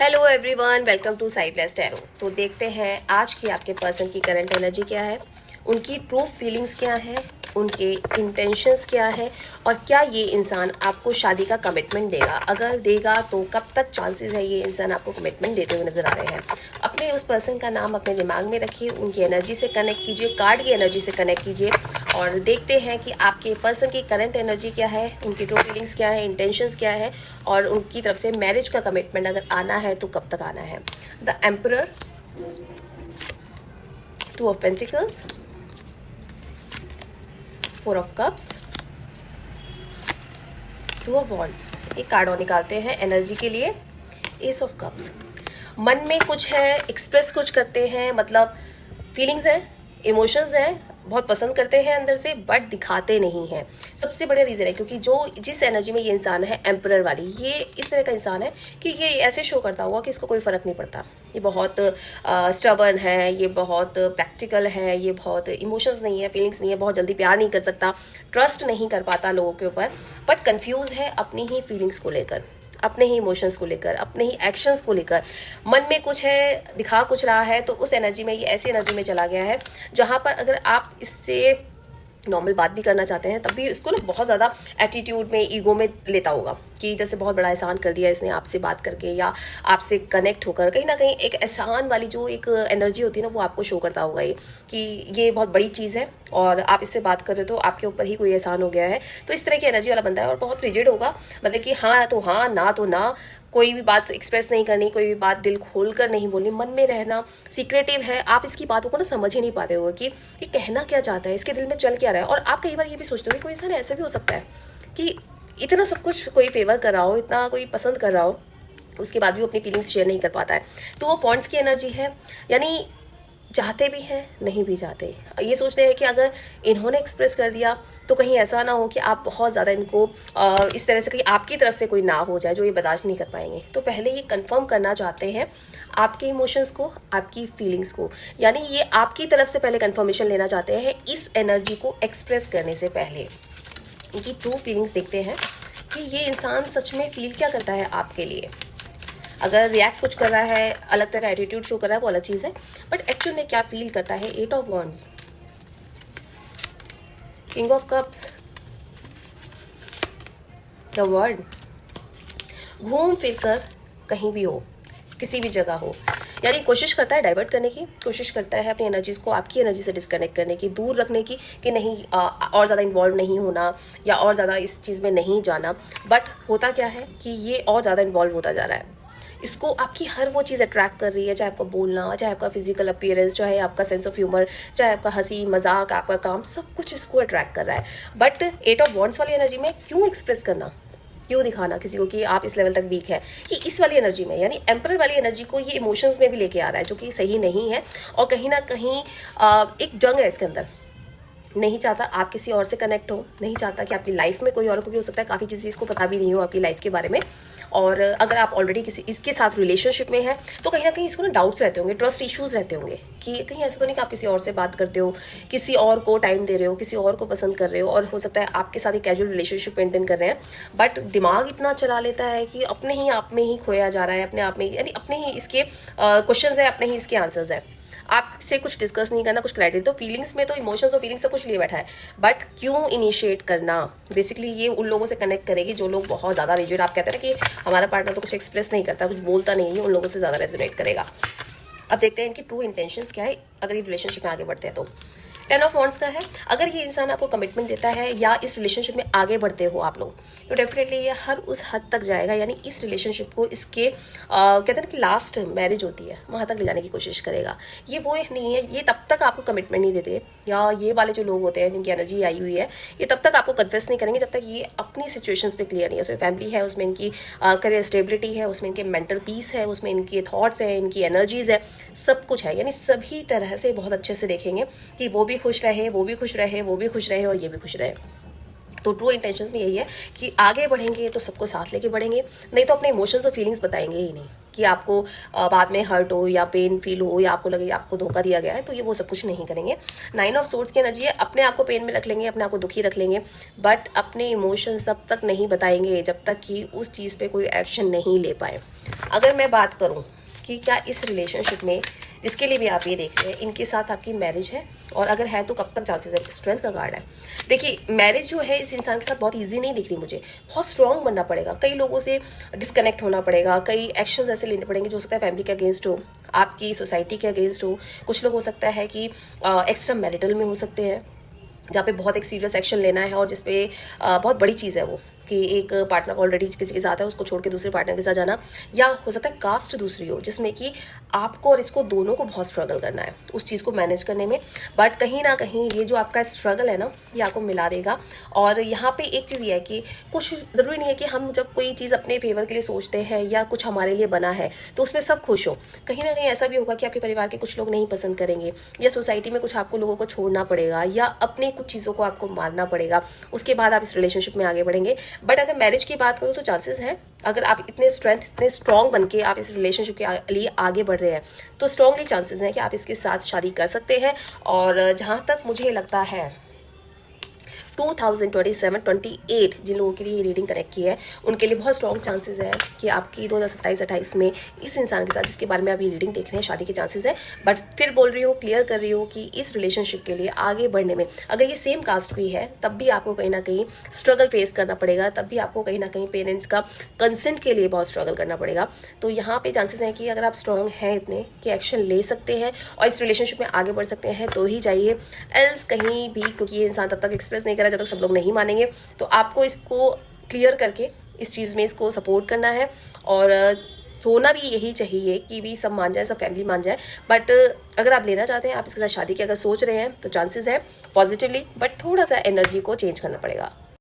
Hello everyone, welcome to Sai blessed tarot. तो देखते हैं आज की आपके पर्सन की करंट एनर्जी क्या है, उनकी ट्रू फीलिंग्स क्या है, उनके इंटेंशंस क्या है और क्या ये इंसान आपको शादी का कमिटमेंट देगा। अगर देगा तो कब तक चांसेस है ये इंसान आपको कमिटमेंट देते हुए नजर आ रहे हैं। अपने उस पर्सन का नाम अपने दिमाग में रखिए, उनकी एनर्जी से कनेक्ट कीजिए, कार्ड की एनर्जी से कनेक्ट कीजिए और देखते हैं कि आपके पर्सन की करंट एनर्जी क्या है, उनकी ट्रू फीलिंग्स क्या है, इंटेंशंस क्या है और उनकी तरफ से मैरिज का कमिटमेंट अगर आना है तो कब तक आना है। The emperor, two of pentacles, four of cups, two of wands. एक कार्ड और निकालते हैं एनर्जी के लिए। एस ऑफ कप्स, मन में कुछ है, एक्सप्रेस कुछ करते हैं, मतलब फीलिंग्स हैं, इमोशंस हैं, बहुत पसंद करते हैं अंदर से बट दिखाते नहीं हैं। सबसे बड़ा रीज़न है क्योंकि जिस एनर्जी में ये इंसान है एम्परर वाली, ये इस तरह का इंसान है कि ये ऐसे शो करता होगा कि इसको कोई फ़र्क नहीं पड़ता। ये बहुत स्टबर्न है, ये बहुत प्रैक्टिकल है, ये बहुत इमोशंस नहीं है, फीलिंग्स नहीं है, बहुत जल्दी प्यार नहीं कर सकता, ट्रस्ट नहीं कर पाता लोगों के ऊपर, बट कन्फ्यूज़ है अपनी ही फीलिंग्स को लेकर, अपने ही इमोशंस को लेकर, अपने ही एक्शंस को लेकर। मन में कुछ है, दिखा कुछ रहा है, तो उस एनर्जी में, ये ऐसी एनर्जी में चला गया है जहाँ पर अगर आप इससे नॉर्मल बात भी करना चाहते हैं तब भी इसको ना बहुत ज़्यादा एटीट्यूड में, ईगो में लेता होगा कि जैसे बहुत बड़ा एहसान कर दिया इसने आपसे बात करके या आपसे कनेक्ट होकर। कहीं ना कहीं एक एहसान वाली जो एक एनर्जी होती है ना, वो आपको शो करता होगा ये कि ये बहुत बड़ी चीज़ है और आप इससे बात कर रहे हो तो आपके ऊपर ही कोई एहसान हो गया है। तो इस तरह की एनर्जी वाला बंदा है और बहुत रिजिड होगा, मतलब कि हाँ तो हाँ, ना तो ना, कोई भी बात एक्सप्रेस नहीं करनी, कोई भी बात दिल खोल कर नहीं बोलनी, मन में रहना, सीक्रेटिव है। आप इसकी बातों को ना समझ ही नहीं पाते हो कि ये कहना क्या चाहता है, इसके दिल में चल क्या रहा है। और आप कई बार ये भी सोचते हो कि कोई इंसान ऐसा भी हो सकता है कि इतना सब कुछ कोई फेवर कर रहा हो, इतना कोई पसंद कर रहा हो, उसके बाद भी वो अपनी फीलिंग्स शेयर नहीं कर पाता है। तो वो पॉइंट्स की एनर्जी है, यानी चाहते भी हैं, नहीं भी चाहते। ये सोचते हैं कि अगर इन्होंने एक्सप्रेस कर दिया तो कहीं ऐसा ना हो कि आप बहुत ज़्यादा इनको इस तरह से कहीं आपकी तरफ से कोई ना हो जाए जो ये बर्दाश्त नहीं कर पाएंगे। तो पहले ये कंफर्म करना चाहते हैं आपके इमोशंस को, आपकी फीलिंग्स को, यानी ये आपकी तरफ से पहले कंफर्मेशन लेना चाहते हैं इस एनर्जी को एक्सप्रेस करने से पहले। इनकी ट्रू फीलिंग्स देखते हैं कि ये इंसान सच में फील क्या करता है आपके लिए। अगर रिएक्ट कुछ कर रहा है, अलग तरह का एटीट्यूड शो कर रहा है, वो अलग चीज़ है, बट एक्चुअल में क्या फील करता है। Eight of wands, king of cups, the world. घूम फिर कर कहीं भी हो, किसी भी जगह हो, यानी कोशिश करता है डाइवर्ट करने की, कोशिश करता है अपनी एनर्जीज को आपकी एनर्जी से डिस्कनेक्ट करने की, दूर रखने की, कि नहीं और ज़्यादा इन्वॉल्व नहीं होना या और ज़्यादा इस चीज़ में नहीं जाना। बट होता क्या है कि ये और ज़्यादा इन्वॉल्व होता जा रहा है। इसको आपकी हर वो चीज़ अट्रैक्ट कर रही है, चाहे आपका बोलना, चाहे आपका फिजिकल अपीयरेंस, चाहे आपका सेंस ऑफ ह्यूमर, चाहे आपका हंसी मजाक, आपका काम, सब कुछ इसको अट्रैक्ट कर रहा है। बट एट ऑफ वॉन्ड्स वाली एनर्जी में क्यों एक्सप्रेस करना, क्यों दिखाना किसी को कि आप इस लेवल तक वीक है, कि इस वाली एनर्जी में, यानी एम्परर वाली एनर्जी को ये इमोशंस में भी लेके आ रहा है जो कि सही नहीं है। और कहीं ना कहीं एक जंग है इसके अंदर। नहीं चाहता आप किसी और से कनेक्ट हो, नहीं चाहता कि आपकी लाइफ में कोई और, क्योंकि हो सकता है काफ़ी चीज़ें इसको पता भी नहीं हो आपकी लाइफ के बारे में। और अगर आप ऑलरेडी किसी इसके साथ रिलेशनशिप में है तो कहीं ना कहीं इसको ना डाउट्स रहते होंगे, ट्रस्ट इश्यूज रहते होंगे कि कहीं ऐसा तो नहीं कि आप किसी और से बात करते हो, किसी और को टाइम दे रहे हो, किसी और को पसंद कर रहे हो, और हो सकता है आपके साथ एक कैजुअल रिलेशनशिप मेंटेन कर रहे हैं, बट दिमाग इतना चला लेता है कि अपने ही आप में ही खोया जा रहा है, अपने आप में, यानी अपने ही इसके क्वेश्चंस है, अपने ही इसके आंसर्स है। आपसे कुछ डिस्कस नहीं करना, कुछ क्लैरिटी। तो फीलिंग्स में तो इमोशंस और फीलिंग्स सब कुछ लिए बैठा है, बट क्यों इनिशिएट करना। बेसिकली ये उन लोगों से कनेक्ट करेगी जो लोग बहुत ज़्यादा रिजिड, आप कहते हैं ना कि हमारा पार्टनर तो कुछ एक्सप्रेस नहीं करता, कुछ बोलता नहीं है, उन लोगों से ज़्यादा रेजोनेट करेगा। अब देखते हैं इनकी ट्रू इंटेंशंस क्या है अगर ये रिलेशनशिप में आगे बढ़ते हैं तो। 10 ऑफ वॉन्ड्स का है, अगर ये इंसान आपको कमिटमेंट देता है या इस रिलेशनशिप में आगे बढ़ते हो आप लोग, तो डेफिनेटली ये हर उस हद तक जाएगा, यानी इस रिलेशनशिप को इसके कहते हैं ना कि लास्ट मैरिज होती है वहाँ तक ले जाने की कोशिश करेगा। ये वो नहीं है, ये तब तक आपको कमिटमेंट नहीं देते, या ये वाले जो लोग होते हैं जिनकी एनर्जी आई हुई है, ये तब तक आपको कन्फेस नहीं करेंगे जब तक ये अपनी सिचुएशंस पे क्लियर नहीं है। उसमें फैमिली है, उसमें इनकी करियर स्टेबिलिटी है, उसमें इनके मेंटल पीस है, उसमें इनके थॉट्स हैं, इनकी एनर्जीज है, सब कुछ है। यानी सभी तरह से बहुत अच्छे से देखेंगे कि वो भी खुश रहे, वो भी खुश रहे, वो भी खुश रहे और ये भी खुश रहे। तो ट्रू इंटेंशंस में यही है कि आगे बढ़ेंगे तो सबको साथ लेके बढ़ेंगे, नहीं तो अपने इमोशंस और फीलिंग्स बताएंगे ही नहीं। कि आपको बाद में हर्ट हो या पेन फील हो या आपको लगे कि आपको धोखा दिया गया है, तो ये वो सब कुछ नहीं करेंगे। 9 ऑफ सोर्ड्स की एनर्जी है, अपने आप को पेन में रख लेंगे, अपने आप को दुखी रख लेंगे, बट अपने इमोशंस तब तक नहीं बताएंगे जब तक कि उस चीज़ पे कोई एक्शन नहीं ले पाए। अगर मैं बात करूँ कि क्या इस रिलेशनशिप में, जिसके लिए भी आप ये देख रहे हैं, इनके साथ आपकी मैरिज है, और अगर है तो कब तक चांसेस है? स्ट्रेंथ का कार्ड है। देखिए मैरिज जो है इस इंसान के साथ बहुत इजी नहीं दिख रही मुझे, बहुत स्ट्रांग बनना पड़ेगा, कई लोगों से डिस्कनेक्ट होना पड़ेगा, कई एक्शंस ऐसे लेने पड़ेंगे जो हो सकता है फैमिली के अगेंस्ट हो, आपकी सोसाइटी के अगेंस्ट हो, कुछ लोग हो सकता है कि एक्स्ट्रा मैरिटल में हो सकते हैं जहाँ पे बहुत एक सीरियस एक्शन लेना है और जिसपे बहुत बड़ी चीज़ है वो, कि एक पार्टनर ऑलरेडी किसी के साथ है उसको छोड़ के दूसरे पार्टनर के साथ जाना, या हो सकता है कास्ट दूसरी हो जिसमें कि आपको और इसको दोनों को बहुत स्ट्रगल करना है उस चीज़ को मैनेज करने में। बट कहीं ना कहीं ये जो आपका स्ट्रगल है ना, ये आपको मिला देगा। और यहाँ पे एक चीज़ ये है कि कुछ ज़रूरी नहीं है कि हम जब कोई चीज़ अपने फेवर के लिए सोचते हैं या कुछ हमारे लिए बना है तो उसमें सब खुश हो। कहीं ना कहीं ऐसा भी होगा कि आपके परिवार के कुछ लोग नहीं पसंद करेंगे, या सोसाइटी में कुछ आपको लोगों को छोड़ना पड़ेगा, या अपनी कुछ चीज़ों को आपको मारना पड़ेगा, उसके बाद आप इस रिलेशनशिप में आगे बढ़ेंगे। बट अगर मैरिज की बात करूँ तो चांसेस हैं, अगर आप इतने स्ट्रॉन्ग बन के आप इस रिलेशनशिप के लिए आगे बढ़ रहे हैं तो स्ट्रॉन्गली चांसेस हैं कि आप इसके साथ शादी कर सकते हैं। और जहाँ तक मुझे लगता है 2027-28 जिन लोगों के लिए ये रीडिंग कनेक्ट की है उनके लिए बहुत स्ट्रॉन्ग चांसेस है कि आपकी 2027-28 में इस इंसान के साथ जिसके बारे में आप ये रीडिंग देख रहे हैं शादी के चांसेस है। बट फिर बोल रही हूँ, क्लियर कर रही हूँ कि इस रिलेशनशिप के लिए आगे बढ़ने में अगर ये सेम कास्ट भी है तब भी आपको कहीं ना कहीं स्ट्रगल फेस करना पड़ेगा, तब भी आपको कहीं ना कहीं पेरेंट्स का कंसेंट के लिए बहुत स्ट्रगल करना पड़ेगा। तो यहाँ पे चांसेस हैं कि अगर आप स्ट्रॉन्ग हैं इतने कि एक्शन ले सकते हैं और इस रिलेशनशिप में आगे बढ़ सकते हैं तो ही जाइए, एल्स कहीं भी, क्योंकि ये इंसान तब तक एक्सप्रेस नहीं करा जब तक सब लोग नहीं मानेंगे। तो आपको इसको क्लियर करके इस चीज़ में इसको सपोर्ट करना है, और होना भी यही चाहिए कि भी सब मान जाए, सब फैमिली मान जाए। बट अगर आप लेना चाहते हैं, आप इसके साथ शादी की अगर सोच रहे हैं तो चांसेस है पॉजिटिवली, बट थोड़ा सा एनर्जी को चेंज करना पड़ेगा।